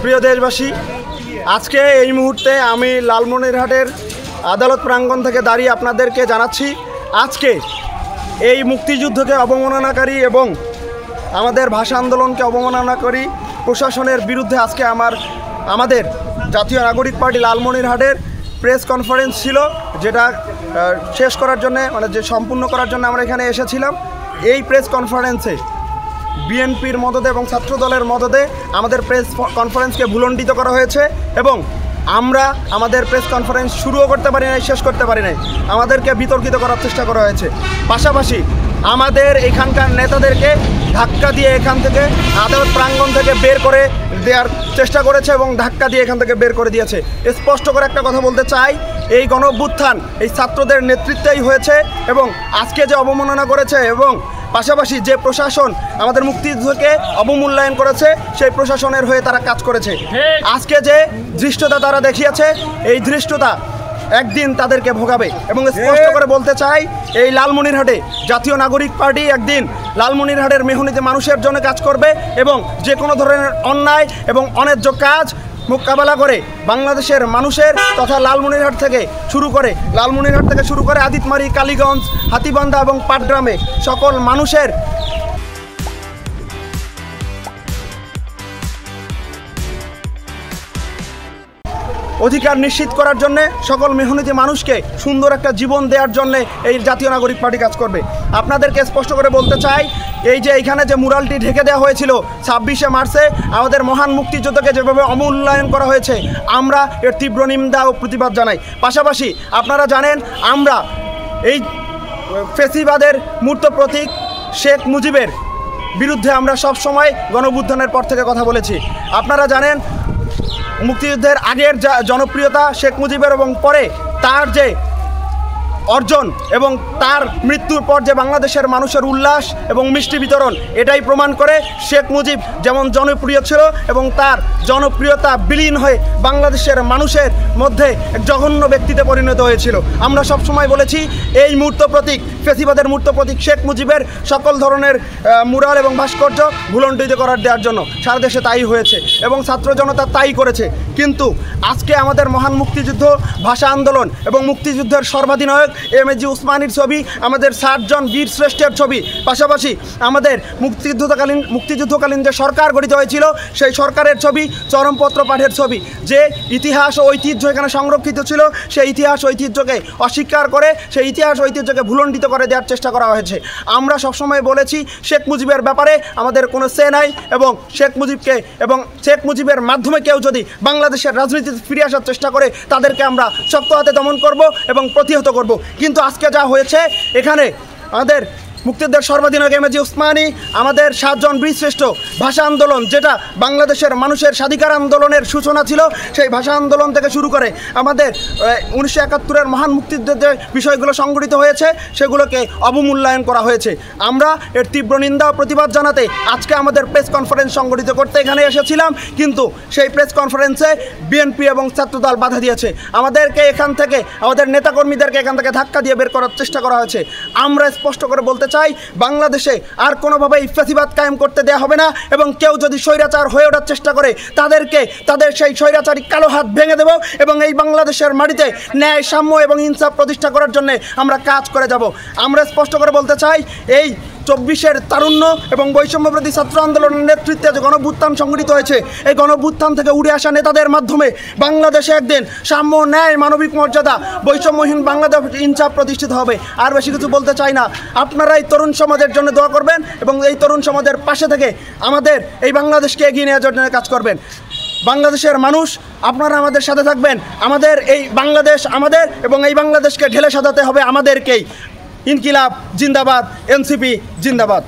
প্রিয় দেশবাসী, আজকে এই মুহূর্তে আমি লালমনিরহাটের আদালত প্রাঙ্গণ থেকে দাঁড়িয়ে আপনাদেরকে জানাচ্ছি, আজকে এই মুক্তিযুদ্ধকে অবমাননাকারী এবং আমাদের ভাষা আন্দোলনকে অবমাননাকারী প্রশাসনের বিরুদ্ধে আজকে আমাদের জাতীয় নাগরিক পার্টি লালমনিরহাটের প্রেস কনফারেন্স ছিল, যেটা শেষ করার জন্য যে সম্পূর্ণ করার জন্য আমরা এখানে এসেছিলাম। এই প্রেস কনফারেন্সে বিএনপির মদদে এবং ছাত্রদলের মদদে আমাদের প্রেস কনফারেন্সকে ভুলণ্ডিত করা হয়েছে এবং আমরা আমাদের প্রেস কনফারেন্স শুরুও করতে পারি নাই, শেষ করতে পারি নাই। আমাদেরকে বিতর্কিত করার চেষ্টা করা হয়েছে। পাশাপাশি আমাদের এখানকার নেতাদেরকে ধাক্কা দিয়ে এখান থেকে আদালত প্রাঙ্গণ থেকে বের করে দেওয়ার চেষ্টা করেছে এবং ধাক্কা দিয়ে এখান থেকে বের করে দিয়েছে। স্পষ্ট করে একটা কথা বলতে চাই, এই গণঅভ্যুত্থান এই ছাত্রদের নেতৃত্বেই হয়েছে এবং আজকে যে অবমাননা করেছে এবং পাশাপাশি যে প্রশাসন আমাদের মুক্তিযুদ্ধকে অবমূল্যায়ন করেছে, সেই প্রশাসনের হয়ে তারা কাজ করেছে। আজকে যে ধৃষ্টতা তারা দেখিয়েছে, এই ধৃষ্টতা একদিন তাদেরকে ভোগাবে। এবং স্পষ্ট করে বলতে চাই, এই লালমনিরহাটে জাতীয় নাগরিক পার্টি একদিন লালমনিরহাটের মেহনতি মানুষের জন্য কাজ করবে এবং যে কোনো ধরনের অন্যায় এবং অন্যায্য কাজ মোকাবেলা করে বাংলাদেশের মানুষের তথা লালমনিরহাট থেকে শুরু করে আদিতমারি, কালীগঞ্জ, হাতীবান্ধা এবং পাটগ্রামে সকল মানুষের অধিকার নিশ্চিত করার জন্য, সকল মেহনতি মানুষকে সুন্দর একটা জীবন দেওয়ার জন্য এই জাতীয় নাগরিক পার্টি কাজ করবে। আপনাদেরকে স্পষ্ট করে বলতে চাই, এই যে এইখানে যে মুরালটি ঢেকে দেওয়া হয়েছিল 26শে মার্চে আমাদের মহান মুক্তিযুদ্ধকে যেভাবে অমূল্যায়ন করা হয়েছে, আমরা এর তীব্র নিন্দা ও প্রতিবাদ জানাই। পাশাপাশি আপনারা জানেন, আমরা এই ফ্যাসিবাদের মূর্ত প্রতীক শেখ মুজিবের বিরুদ্ধে আমরা সব সময় গণঅভ্যুত্থানের পর থেকে কথা বলেছি। আপনারা জানেন, মুক্তিযুদ্ধের আগের যা জনপ্রিয়তা শেখ মুজিবের এবং পরে তার যে অর্জন এবং তার মৃত্যুর পর যে বাংলাদেশের মানুষের উল্লাস এবং মিষ্টি বিতরণ, এটাই প্রমাণ করে শেখ মুজিব যেমন জনপ্রিয় ছিল এবং তার জনপ্রিয়তা বিলীন হয়ে বাংলাদেশের মানুষের মধ্যে এক জঘন্য ব্যক্তিতে পরিণত হয়েছিল। আমরা সবসময় বলেছি, এই মূর্ত প্রতীক, ফ্যাসিবাদের মূর্ত প্রতীক শেখ মুজিবের সকল ধরনের মুরাল এবং ভাস্কর্য ভুলণ্ডিত করার দেওয়ার জন্য সারা দেশে তাই হয়েছে এবং ছাত্র জনতা তাই করেছে। কিন্তু আজকে আমাদের মহান মুক্তিযুদ্ধ, ভাষা আন্দোলন এবং মুক্তিযুদ্ধের সর্বাধিনায়ক এমএজি উসমানীর ছবি, আমাদের 60 জন বীর শ্রেষ্ঠের ছবি, পাশাপাশি আমাদের মুক্তিযুদ্ধকালীন যে সরকার গঠিত হয়েছিল সেই সরকারের ছবি, চরমপত্র পাঠের ছবি, যে ইতিহাস ও ঐতিহ্য এখানে সংরক্ষিত ছিল, সেই ইতিহাস ঐতিহ্যকে অস্বীকার করে সেই ইতিহাস ঐতিহ্যকে ভুলণ্ডিত করে দেওয়ার চেষ্টা করা হয়েছে। আমরা সবসময় বলেছি, শেখ মুজিবের ব্যাপারে আমাদের কোনো সে নাই এবং শেখ মুজিবের মাধ্যমে কেউ যদি বাংলাদেশের রাজনীতিতে ফিরে আসার চেষ্টা করে, তাদেরকে আমরা শক্ত হাতে দমন করব এবং প্রতিহত করব। কিন্তু আজকে যা হয়েছে, এখানে আমাদের মুক্তিযুদ্ধের সর্বাধিনায়ক এমএজি উসমানী, আমাদের 7 জন বীরশ্রেষ্ঠ, ভাষা আন্দোলন যেটা বাংলাদেশের মানুষের স্বাধিকার আন্দোলনের সূচনা ছিল, সেই ভাষা আন্দোলন থেকে শুরু করে আমাদের 1971-এর মহান মুক্তিযুদ্ধের যে বিষয়গুলো সংগঠিত হয়েছে, সেগুলোকে অবমূল্যায়ন করা হয়েছে। আমরা এর তীব্র নিন্দা ও প্রতিবাদ জানাতে আজকে আমাদের প্রেস কনফারেন্স সংগঠিত করতে এখানে এসেছিলাম, কিন্তু সেই প্রেস কনফারেন্সে বিএনপি এবং ছাত্রদল বাধা দিয়েছে। আমাদেরকে এখান থেকে, আমাদের নেতাকর্মীদেরকে এখান থেকে ধাক্কা দিয়ে বের করার চেষ্টা করা হয়েছে। আমরা স্পষ্ট করে বলতে চাই, বাংলাদেশে আর কোনোভাবেই ফ্যাসিবাদ কায়েম করতে দেওয়া হবে না এবং কেউ যদি স্বৈরাচার হয়ে ওঠার চেষ্টা করে, তাদের সেই স্বৈরাচারী কালো হাত ভেঙে দেব এবং এই বাংলাদেশের মাটিতে ন্যায়, সাম্য এবং ইনসাফ প্রতিষ্ঠা করার জন্য আমরা কাজ করে যাব। আমরা স্পষ্ট করে বলতে চাই, এই 24-এর তারুণ্য এবং বৈষম্যবিরোধী ছাত্র আন্দোলনের নেতৃত্বে যে গণঅভ্যুত্থান সংগঠিত হয়েছে, এই গণঅভ্যুত্থান থেকে উড়ে আসা নেতাদের মাধ্যমে বাংলাদেশে একদিন সাম্য, ন্যায়, মানবিক মর্যাদা, বৈষম্যহীন বাংলাদেশ, ইনসাফ প্রতিষ্ঠিত হবে। আর বেশি কিছু বলতে চাই না। আপনারা এই তরুণ সমাজের জন্য দোয়া করবেন এবং এই তরুণ সমাজের পাশে থেকে আমাদের এই বাংলাদেশকে এগিয়ে নেওয়ার জন্য কাজ করবেন। বাংলাদেশের মানুষ, আপনারা আমাদের সাথে থাকবেন। আমাদের এই বাংলাদেশ আমাদের এবং এই বাংলাদেশকে ঢেলে সাজাতে হবে আমাদেরকেই। ইনকিলাব জিন্দাবাদ, এনসিপি জিন্দাবাদ।